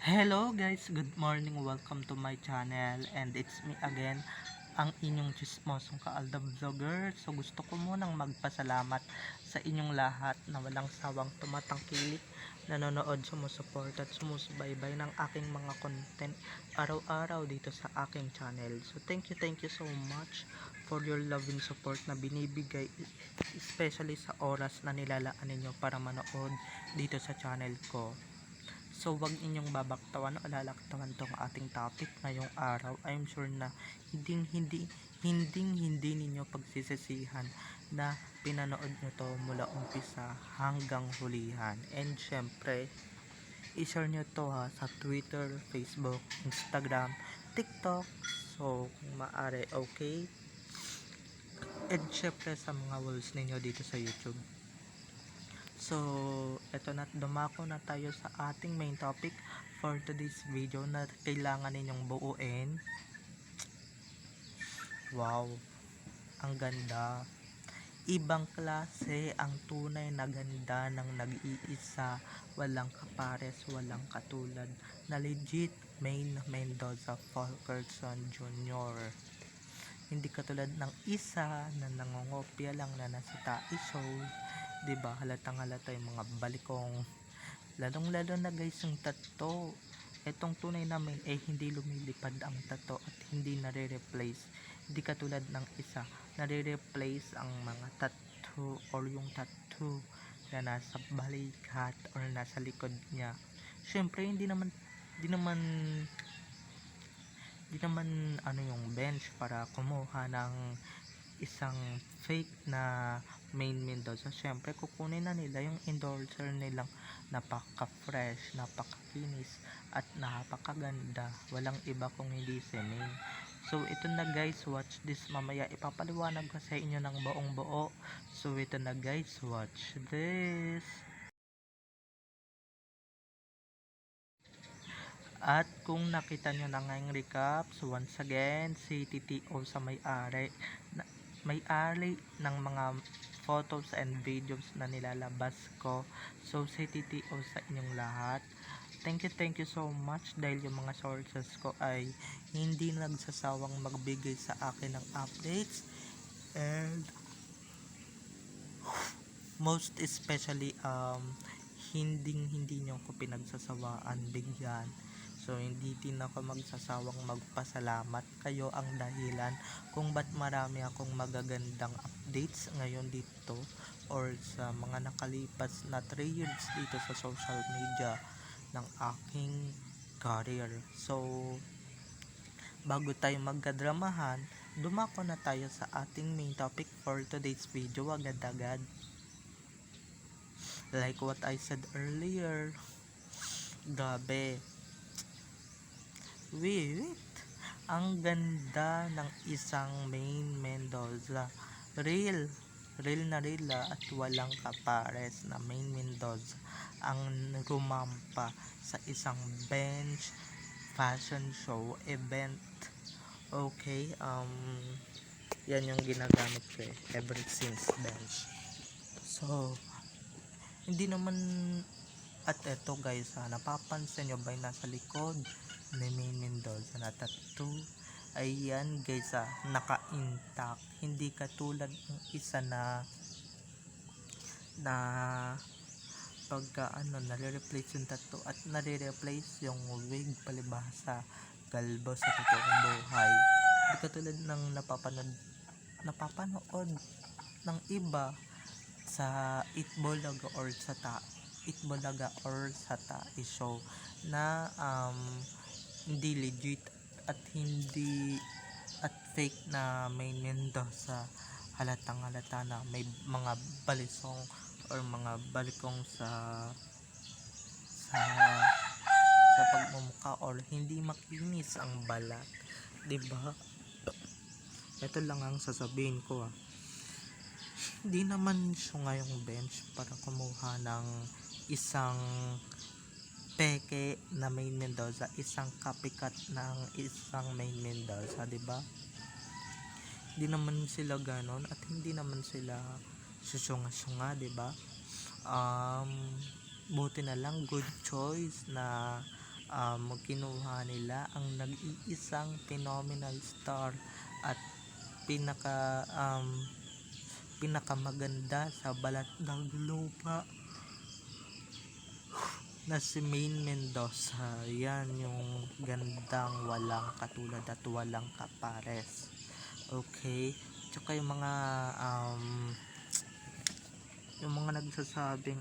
Hello guys, good morning, welcome to my channel and it's me again, ang inyong chismosong kaalda vlogger. So gusto ko munang magpasalamat sa inyong lahat na walang sawang tumatangkilik, nanonood, sumusuport at sumusubaybay ng aking mga content araw-araw dito sa aking channel. So thank you so much for your love and support na binibigay, especially sa oras na nilalaan ninyo para manood dito sa channel ko. So wag inyong babaktawan o lalaktawan tong ating topic ngayong araw. I'm sure na hindi ninyo pagsisisihan na pinanood nyo to mula umpisa hanggang hulihan. And syempre, i-share nyo to sa Twitter, Facebook, Instagram, TikTok. So kung maaari, okay? And syempre sa mga walls ninyo dito sa YouTube. So, eto na, dumako na tayo sa ating main topic for today's video na kailangan ninyong buuin. Wow, ang ganda. Ibang klase ang tunay na ganda ng nag-iisa, walang kapares, walang katulad, na legit Maine Mendoza Fulkerson Jr. Hindi katulad ng isa na nangongopya lang na nasa tae show. Diba, halatang halata yung mga balikong, lalong lalo na guys yung tattoo. Etong tunay namin hindi lumilipad ang tattoo at hindi nare-replace. Hindi katulad ng isa, nare-replace ang mga tattoo or yung tattoo na nasa balikat or nasa likod niya. Syempre hindi naman ano yung bench para kumuha ng isang fake na Maine Mendoza. Syempre kukunin na nila yung endorser nilang napaka-fresh, napaka-kinis at napakaganda. Walang iba kung hindi si Maine. So ito na guys, watch this. Mamaya ipapaliwanag ko sa inyo ng buong buo. So ito na guys, watch this. At kung nakita nyo na ngayong recap, so once again, si TTO sa may-ari ng mga photos and videos na nilalabas ko. So si TTO sa inyong lahat, thank you so much dahil yung mga sources ko ay hindi nagsasawang magbigay sa akin ng updates, and most especially hindi nyo ko pinagsasawaan bigyan. So hindi din ako magsasawang magpasalamat. Kayo ang dahilan kung ba't marami akong magagandang updates ngayon dito or sa mga nakalipas na 3 years dito sa social media ng aking career. So bago tayo magkadramahan, dumako na tayo sa ating main topic for today's video agad-agad. Like what I said earlier, grabe, wait, ang ganda ng isang Maine Mendoza. Real at walang kapares na Maine Mendoza ang rumampa sa isang bench fashion show event. Okay, yan yung ginagamit ko ever since bench. So hindi naman, at eto guys napapansin nyo ba yung nasa likod ni Maine Mendoza na tattoo? Ayan guys naka-intact, hindi katulad ng isa na pagka nare-replace yung tattoo at nare-replace yung wig palibhasa galbo sa totoong buhay. Hindi katulad ng napapanood ng iba sa Itbulaga or sa tae show na hindi legit at fake na Maine Mendoza. Halatang halata na may mga balisong or mga balikong sa pagmumukha or hindi makinis ang balat, diba? Ito lang ang sasabihin ko hindi naman siya ngayong bench para kumuha ng isang peke na Maine Mendoza, isang copycat ng isang Maine Mendoza, diba? Hindi naman sila ganon at hindi naman sila susunga-sunga, diba? Buti na lang good choice na kinuha nila ang nag-iisang phenomenal star at pinaka pinakamaganda sa balat ng lupa na si Maine Mendoza. Yan yung gandang walang katulad at walang kapares. Okay? Tsaka yung mga nagsasabing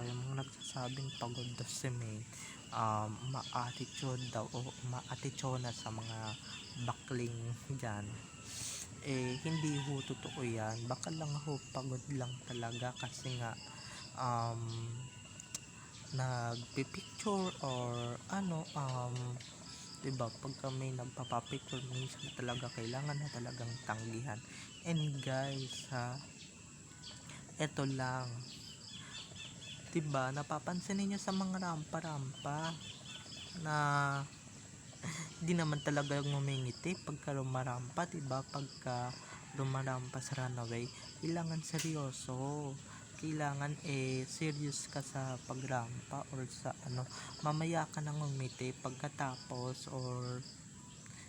yung mga nagsasabing pagod daw si Maine, ma-attitude daw o ma-attitude na sa mga bakling dyan. Hindi ho totoo yan. Baka lang ho pagod lang talaga kasi nga nagpipicture or diba, pagka may nagpapapicture minsan talaga kailangan na talagang tanggihan. And guys, eto lang, diba, napapansin niyo sa mga rampa-rampa na di naman talaga ngumingiti pagka lumarampa, diba? Pagka lumarampa sa runway, kailangan seryoso, kailangan serious ka sa pagrampa or sa mamaya ka nang ngumiti pagkatapos, or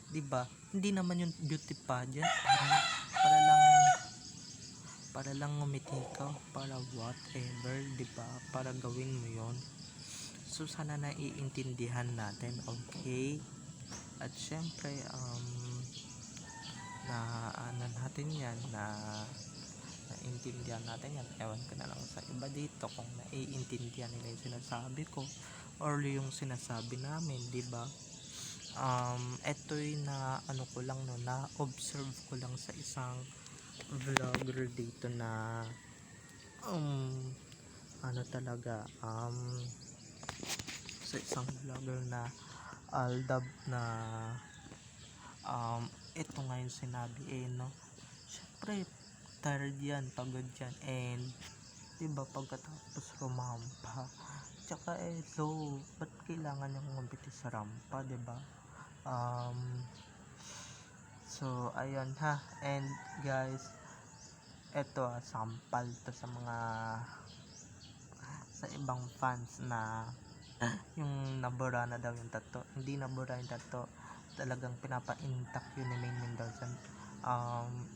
diba, hindi naman yung beauty pageant para lang ngumiti ka, para whatever, diba, para gawin mo yon. So sana naiintindihan natin, okay? At syempre natin yan, naintindihan natin yan. Ewan ko na lang sa iba dito kung naiintindihan nila yung sinasabi ko or yung sinasabi namin, diba? Eto'y na ko lang, na observe ko lang sa isang vlogger dito na talaga sa isang vlogger na Aldab na ito nga yung sinabi, syempre tired yan, pagod yan, and diba pagkatapos rumampa, tsaka so ba't kailangan yung ngumiti sa rampa, diba? So ayun and guys, eto sampal to sa mga sa ibang fans na yung nabura na daw yung tattoo. Hindi nabura yung tattoo, talagang pinapa-intact yun ni Maine Mendoza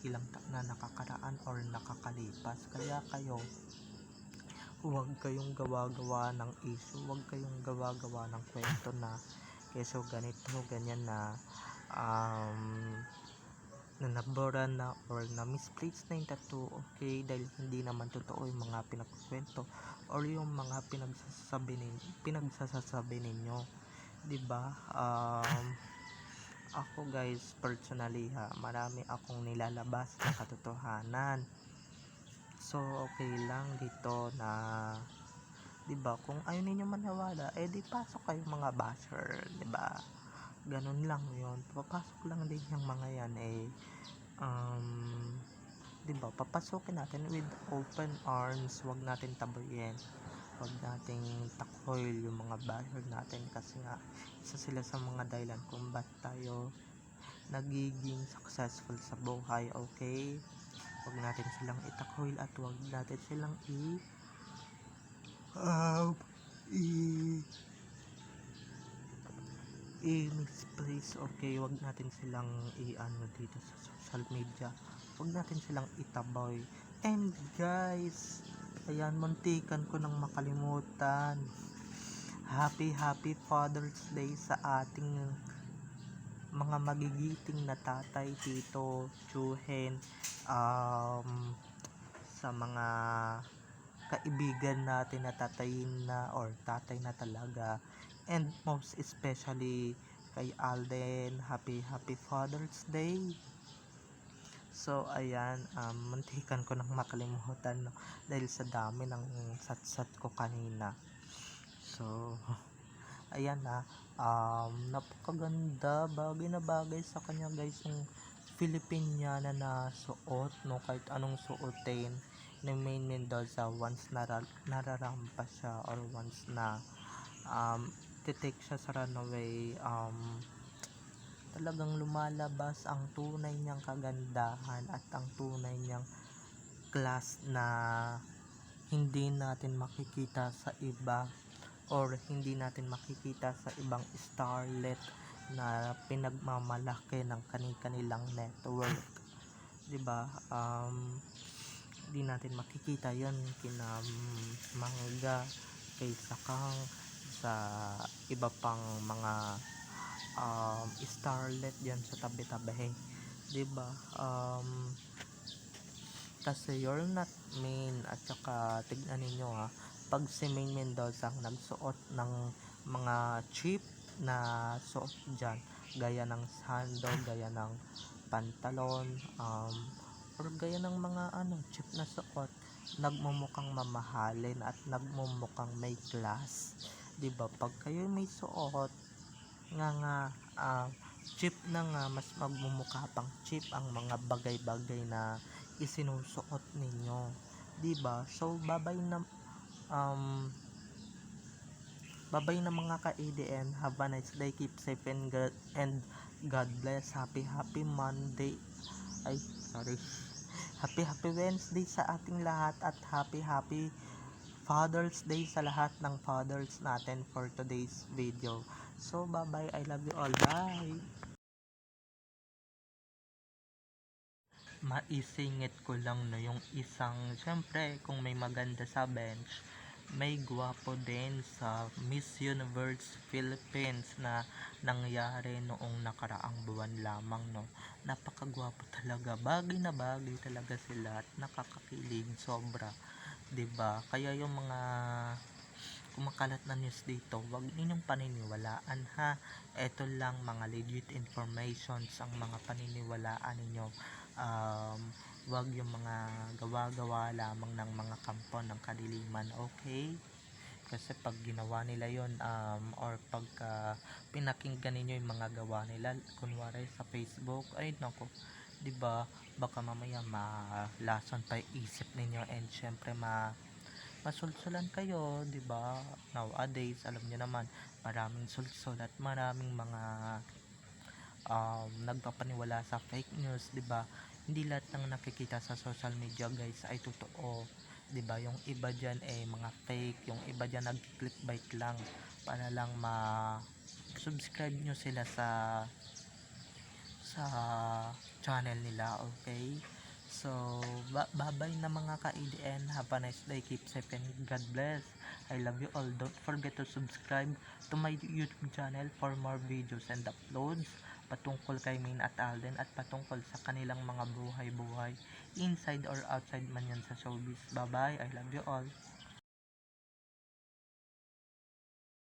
ilang taon na nakakaraan or nakakalipas. Kaya kayo, huwag kayong gawa-gawa ng issue, huwag kayong gawa-gawa ng kwento na keso ganito, ganyan na nabura na or na misplaced na yung tattoo, okay? Dahil hindi naman totoo yung mga pinagkukwento or yung mga pinagsasabi ninyo, diba? Ako guys, personally marami akong nilalabas na katotohanan. So okay lang dito na, diba, kung ayaw ninyo maniwala, di pasok kayo mga basher, diba? Ganun lang yun, papasok lang din yung mga yan, diba, papasukin natin with open arms, wag natin taboyin, wag nating takhoil yung mga basher natin, kasi nga isa sila sa mga dahilan kung ba't tayo nagiging successful sa buhay, okay? Wag natin silang itakhoil at wag natin silang misplace, okay? Wag natin silang dito sa social media, wag natin silang itaboy. And guys, ayan, muntikan ko nang makalimutan, happy Father's Day sa ating mga magigiting na tatay, tito, tsuhin, sa mga kaibigan natin na tatayin na or tatay na talaga, and most especially kay Alden, happy Father's Day. So ayan, muntikan ko nang makalimutan, dahil sa dami ng satsat ko kanina. So ayan napakaganda, bagay na bagay sa kanya guys yung Filipiniana na suot, kahit anong suotin ni Maine Mendoza once nararampa siya or once na titake siya sa runway, talagang lumalabas ang tunay niyang kagandahan at ang tunay niyang class na hindi natin makikita sa iba. or hindi natin makikita sa ibang starlet na pinagmamalaki ng kanilang network, 'di ba? Hindi natin makikita 'yon kina Mangga, kay Sakang, sa iba pang mga starlet diyan sa tabi-tabi, 'di ba? Kasi you're not main, at saka tignan ninyo ha, pag si Main Mendoza ang nagsuot ng mga cheap na suot dyan, gaya ng sando, gaya ng pantalon, or gaya ng mga cheap na suot, nagmumukhang mamahalin at nagmumukhang may class, 'di ba? Pag kayo may suot nga cheap na nga, mas magmumukha pang cheap ang mga bagay-bagay na isinusuot ninyo, 'di ba? So babay na mga ka-ADN, have a nice day, keep safe and God bless. Happy Monday, ay sorry, happy Wednesday sa ating lahat, at happy Father's Day sa lahat ng fathers natin for today's video. So bye bye, I love you all, bye. Maisingit ko lang no, yung isang, syempre kung may maganda sa bench, may gwapo din sa Miss Universe Philippines na nangyari noong nakaraang buwan lamang, no. Napakagwapo talaga, bagay na bagay talaga sila at nakakakilig sobra, 'di ba? Kaya yung mga kumakalat na news dito, wag ninyong paniniwalaan ha. Ito lang mga legit informations ang mga paniniwalaan ninyo. Wag yung mga gawa-gawa lamang ng mga kampo ng kadiliman, okay? Kasi pag ginawa nila yon, or pagka pinakinggan ninyo yung mga gawa nila, kunwari sa Facebook, ay nako, 'di ba? Baka mamaya malason pa yung isip ninyo, and syempre masulsulan kayo, 'di ba? Nowadays, alam niyo naman, maraming sulsul at maraming mga nagpapaniwala sa fake news, 'di ba? Hindi lahat ng nakikita sa social media, guys, ay totoo, 'di ba? Yung iba diyan ay mga fake, yung iba diyan nag-clickbait lang para lang ma-subscribe nyo sila sa channel nila, okay? So, bye-bye na mga ka-ADN. Have a nice day. Keep safe and God bless. I love you all. Don't forget to subscribe to my YouTube channel for more videos and uploads patungkol kay Main at Alden, at patungkol sa kanilang mga buhay-buhay inside or outside man yan sa showbiz. Bye-bye. I love you all.